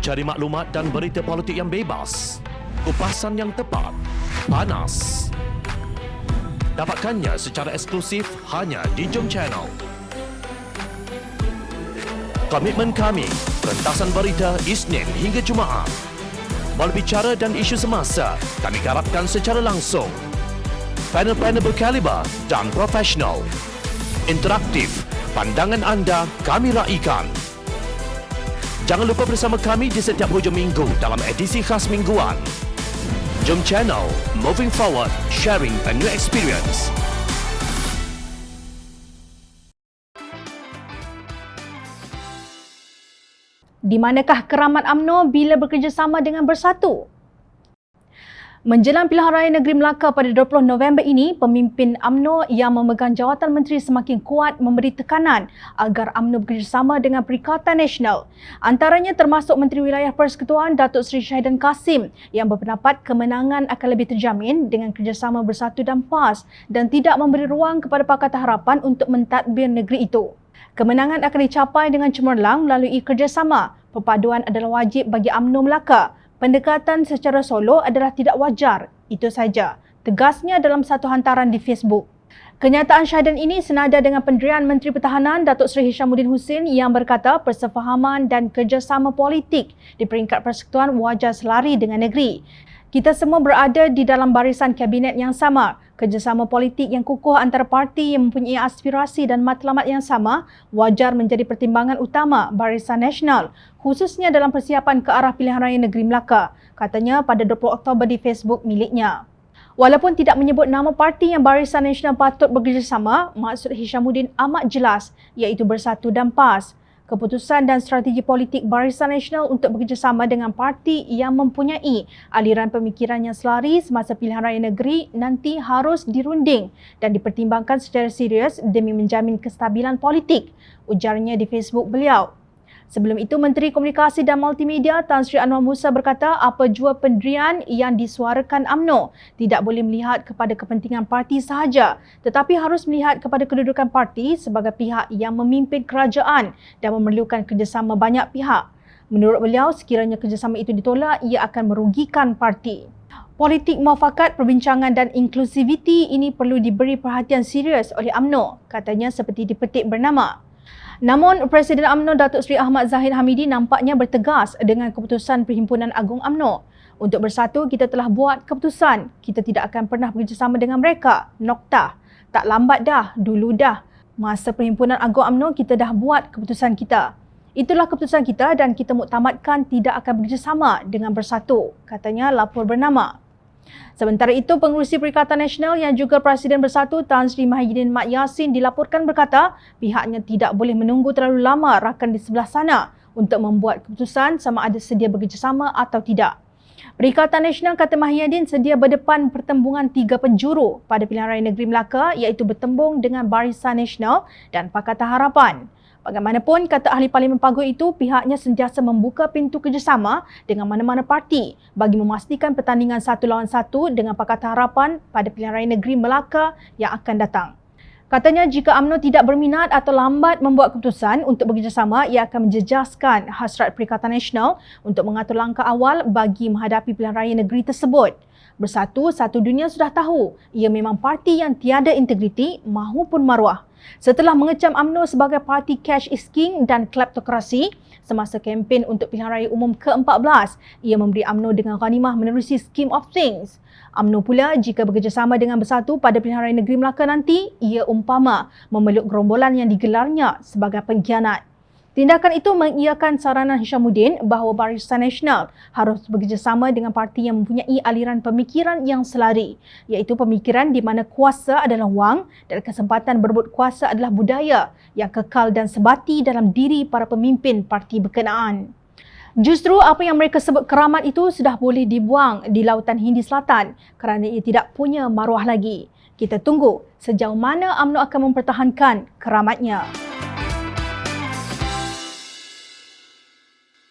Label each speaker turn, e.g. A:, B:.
A: Cari maklumat dan berita politik yang bebas, kupasan yang tepat, panas. Dapatkannya secara eksklusif hanya di Jom Channel. Komitmen kami, pentasan berita Isnin hingga Jumaat. Berbicara dan isu semasa, kami garapkan secara langsung. Panel-panel berkaliber dan profesional. Interaktif, pandangan anda kami raikan. Jangan lupa bersama kami di setiap hujung minggu dalam edisi khas mingguan. Jom Channel, moving forward, sharing a new experience.
B: Di manakah keramat UMNO bila bekerjasama dengan Bersatu? Menjelang pilihan raya negeri Melaka pada 20 November ini, pemimpin UMNO yang memegang jawatan menteri semakin kuat memberi tekanan agar UMNO bekerjasama dengan Perikatan Nasional. Antaranya termasuk Menteri Wilayah Persekutuan Datuk Seri Syahidan Kassim yang berpendapat kemenangan akan lebih terjamin dengan kerjasama Bersatu dan PAS dan tidak memberi ruang kepada Pakatan Harapan untuk mentadbir negeri itu. Kemenangan akan dicapai dengan cemerlang melalui kerjasama. Perpaduan adalah wajib bagi UMNO Melaka. Pendekatan secara solo adalah tidak wajar. Itu saja, tegasnya dalam satu hantaran di Facebook. Kenyataan Syahidan ini senada dengan pendirian Menteri Pertahanan Datuk Seri Hishamuddin Hussein yang berkata persefahaman dan kerjasama politik di peringkat persekutuan wajar selari dengan negeri. Kita semua berada di dalam barisan kabinet yang sama. Kerjasama politik yang kukuh antara parti yang mempunyai aspirasi dan matlamat yang sama wajar menjadi pertimbangan utama Barisan Nasional, khususnya dalam persiapan ke arah pilihan raya negeri Melaka, katanya pada 20 Oktober di Facebook miliknya. Walaupun tidak menyebut nama parti yang Barisan Nasional patut bekerjasama, maksud Hishamuddin amat jelas, iaitu Bersatu dan PAS. Keputusan dan strategi politik Barisan Nasional untuk bekerjasama dengan parti yang mempunyai aliran pemikiran yang selari semasa pilihan raya negeri nanti harus dirunding dan dipertimbangkan secara serius demi menjamin kestabilan politik, ujarnya di Facebook beliau. Sebelum itu, Menteri Komunikasi dan Multimedia Tan Sri Anwar Musa berkata apa jua pendirian yang disuarakan UMNO tidak boleh melihat kepada kepentingan parti sahaja tetapi harus melihat kepada kedudukan parti sebagai pihak yang memimpin kerajaan dan memerlukan kerjasama banyak pihak. Menurut beliau, sekiranya kerjasama itu ditolak, ia akan merugikan parti. Politik muafakat, perbincangan dan inklusiviti ini perlu diberi perhatian serius oleh UMNO, katanya seperti dipetik bernama. Namun, Presiden UMNO Datuk Seri Ahmad Zahid Hamidi nampaknya bertegas dengan keputusan Perhimpunan Agung UMNO. Untuk Bersatu, kita telah buat keputusan. Kita tidak akan pernah bekerjasama dengan mereka. Noktah. Tak lambat dah, dulu dah. Masa Perhimpunan Agung UMNO, kita dah buat keputusan kita. Itulah keputusan kita dan kita muktamadkan tidak akan bekerjasama dengan Bersatu, katanya lapor bernama. Sementara itu, Pengerusi Perikatan Nasional yang juga Presiden Bersatu Tan Sri Mahyidin Mat Yassin dilaporkan berkata pihaknya tidak boleh menunggu terlalu lama rakan di sebelah sana untuk membuat keputusan sama ada sedia bekerjasama atau tidak. Perikatan Nasional, kata Mahyidin, sedia berdepan pertembungan tiga penjuru pada pilihan raya negeri Melaka iaitu bertembung dengan Barisan Nasional dan Pakatan Harapan. Bagaimanapun, kata ahli Parlimen Paguh itu, pihaknya sentiasa membuka pintu kerjasama dengan mana-mana parti bagi memastikan pertandingan satu lawan satu dengan Pakatan Harapan pada pilihan raya negeri Melaka yang akan datang. Katanya jika UMNO tidak berminat atau lambat membuat keputusan untuk bekerjasama, ia akan menjejaskan hasrat Perikatan Nasional untuk mengatur langkah awal bagi menghadapi pilihan raya negeri tersebut. Bersatu, satu dunia sudah tahu ia memang parti yang tiada integriti mahupun maruah. Setelah mengecam UMNO sebagai parti cash is king dan kleptokrasi semasa kempen untuk pilihan raya umum ke-14, ia memberi UMNO dengan ghanimah menerusi scheme of things. UMNO pula jika bekerjasama dengan Bersatu pada pilihan raya negeri Melaka nanti, ia umpama memeluk gerombolan yang digelarnya sebagai pengkhianat. Tindakan itu mengiyakan saranan Hishamuddin bahawa Barisan Nasional harus bekerjasama dengan parti yang mempunyai aliran pemikiran yang selari, iaitu pemikiran di mana kuasa adalah wang dan kesempatan berebut kuasa adalah budaya yang kekal dan sebati dalam diri para pemimpin parti berkenaan. Justru apa yang mereka sebut keramat itu sudah boleh dibuang di Lautan Hindi Selatan kerana ia tidak punya maruah lagi. Kita tunggu sejauh mana UMNO akan mempertahankan keramatnya.